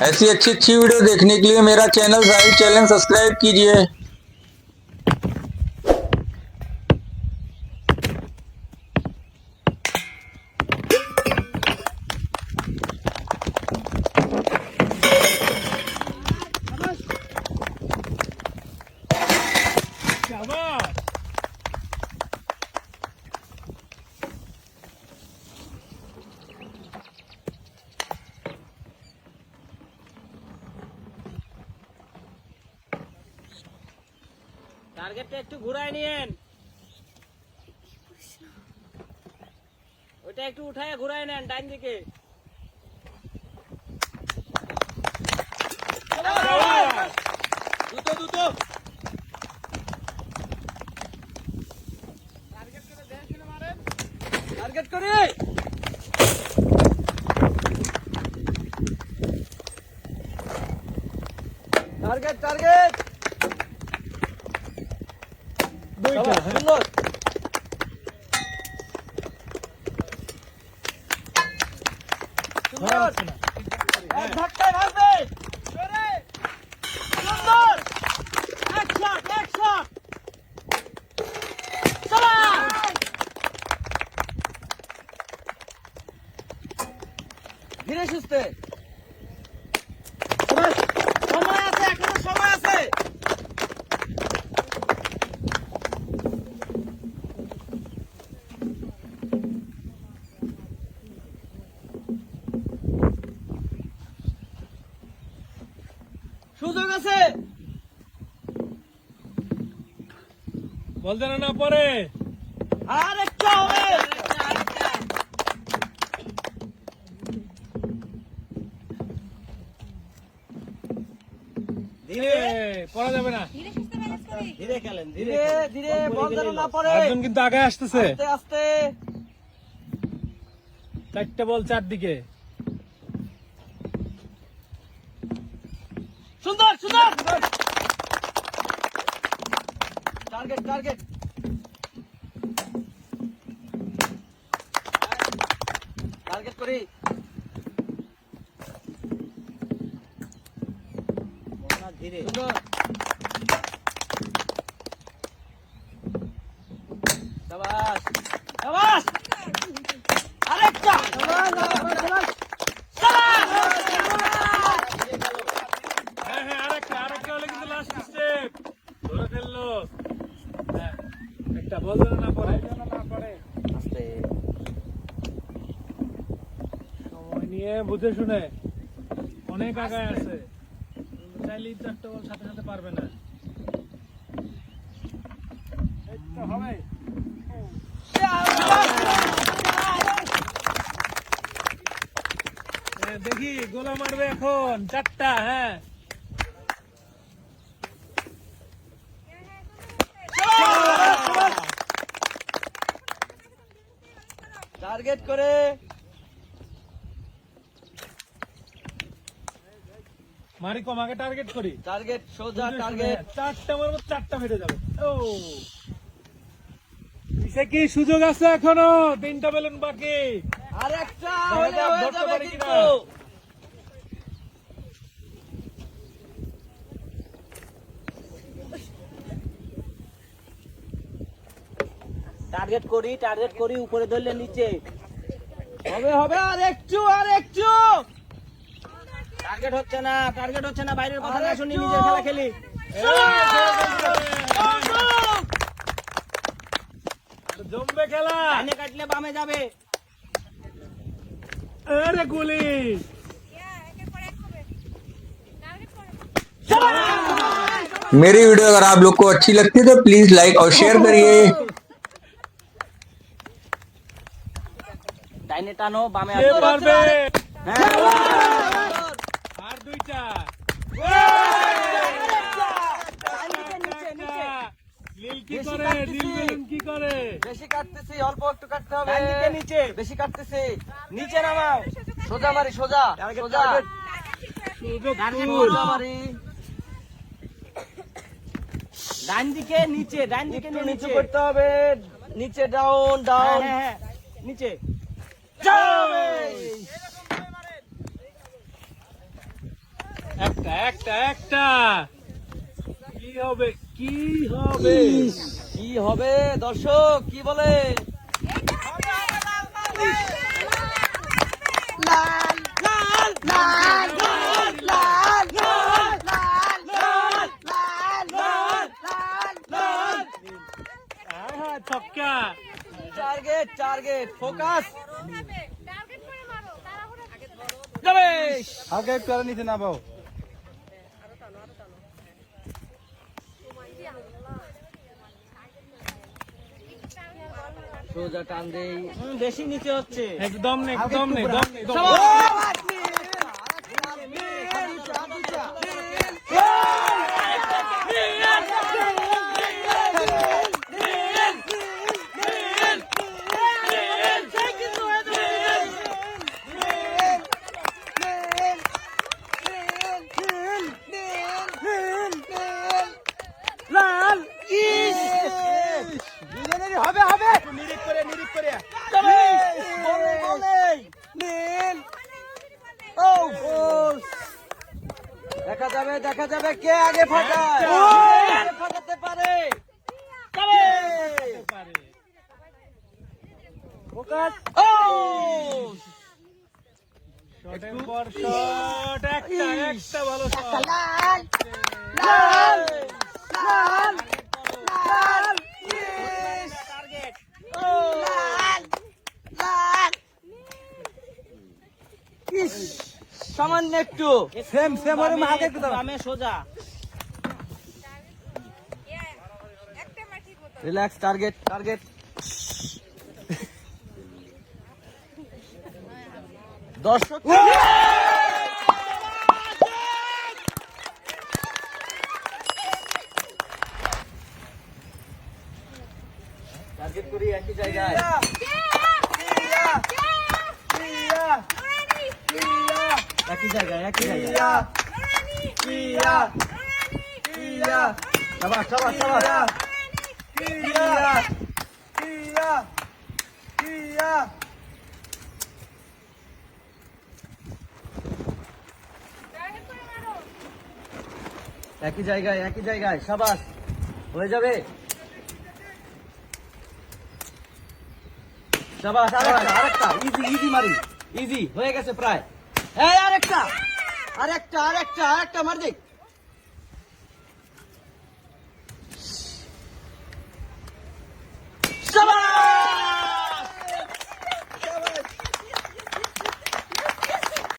ऐसी अच्छी अच्छी वीडियो देखने के लिए मेरा चैनल सब्सक्राइब कीजिए। টার্গেটটা একটু ঘুরায় নিয়েন, ওইটা একটু উঠায় ঘুরায় নেন ডাইন দিকে। দ্রুত দ্রুত টার্গেট করে দেখে মারেন, টার্গেট করে টার্গেট টার্গেট দুইটা সুন্দর। সুন্দর এক ধাক্কায় ভাগবে সরে সুন্দর এক শট চলা ধীরে সুস্থে সময় আছে, এখনো সময় আছে। সুযোগ আছে, বলতে না পরে আর একটা হবে। ধীরে পড়া যাবে না, ধীরে খেলেন, ধীরে ধীরে বল যেন না পড়ে। একজন কিন্তু আগে আসতেছে, আস্তে আস্তে। চারটে বল চারদিকে। সুন্দর সুন্দর টার্গেট টার্গেট টার্গেট করি। ধীরে সুন্দর শাবাশ শাবাশ আরেকটা শাবাশ হ্যাঁ হ্যাঁ আরেকটা হলে কিন্তু লাস্ট স্টেপ ধরে ফেললো। হ্যাঁ একটা বল যেন না পড়ে, আস্তে সময় নিয়ে বুঝে শুনে। অনেক আগায় আছে, চাইলেই চারটে বল সাথে সাথে পারবে না। হবে দেখি গোলা মারবে এখন চারটা। হ্যাঁ টার্গেট করে মারি কম, আগে টার্গেট করি। টার্গেট সোজা টার্গেট। চারটা মারবো, চারটা ফেটে যাবে। ও সে কি সুযোগ আছে এখনো, তিনটা বেলুন বাকি। আর একটা হলে হয়ে ধরতে যাবে পারি কিনা। কিন্তু। টার্গেট করি উপরে ধরলে নিচে হবে হবে। আর একটু টার্গেট হচ্ছে না বাইরের কথা না শুনি নিজের খেলা খেলি। জমবে খেলা, ডানে কাটলে বামে যাবে। আরে গুলি। मेरी वीडियो अगर आप लोग को अच्छी लगती है तो प्लीज लाइक और शेयर करिए। ডাইনে টানো বামে কে পারবে? হ্যাঁ আর দুইটা। নীল কি করে? নীল বেলুন কি করে? বেশি কাটতেছি, অল্প একটু কাটতে হবে। নিচে বেশি কাটতেছি, নিচে নামাও। সোজা মারি সোজা সোজা সোজা মারি। ডান দিকে নিচে নিচে করতে হবে। নিচে ডাউন ডাউন নিচে একটা একটা একটা কি হবে কি হবে? কি হবে দর্শক কি বলে? ছক্কা। টার্গেট টার্গেট ফোকাস আগে একটু আর নিচে নামাও। সোজা টান দেই বেশি নিচে হচ্ছে একদম নেই একদম নেই একদম নেই, একদম নেই। হবে হবে নিরিখ করে দেখা যাবে কে আগে ফাটায় ফাটাতে পারে শটের পর শট একটা একটা ভালো শট সামান্য একটু সেম সেম ওর আগে একটু দাও। বামে সোজা রিল্যাক্স টার্গেট টার্গেট দর্শক টার্গেট করি একই জায়গায় একই জায়গায় শাবাশ শাবাশ শাবাশ একই জায়গায় শাবাশ হয়ে যাবে শাবাশ আরেকটা ইজি ইজি মারি ইজি হয়ে গেছে প্রায় এই আরেকটা মার দে শাবাশ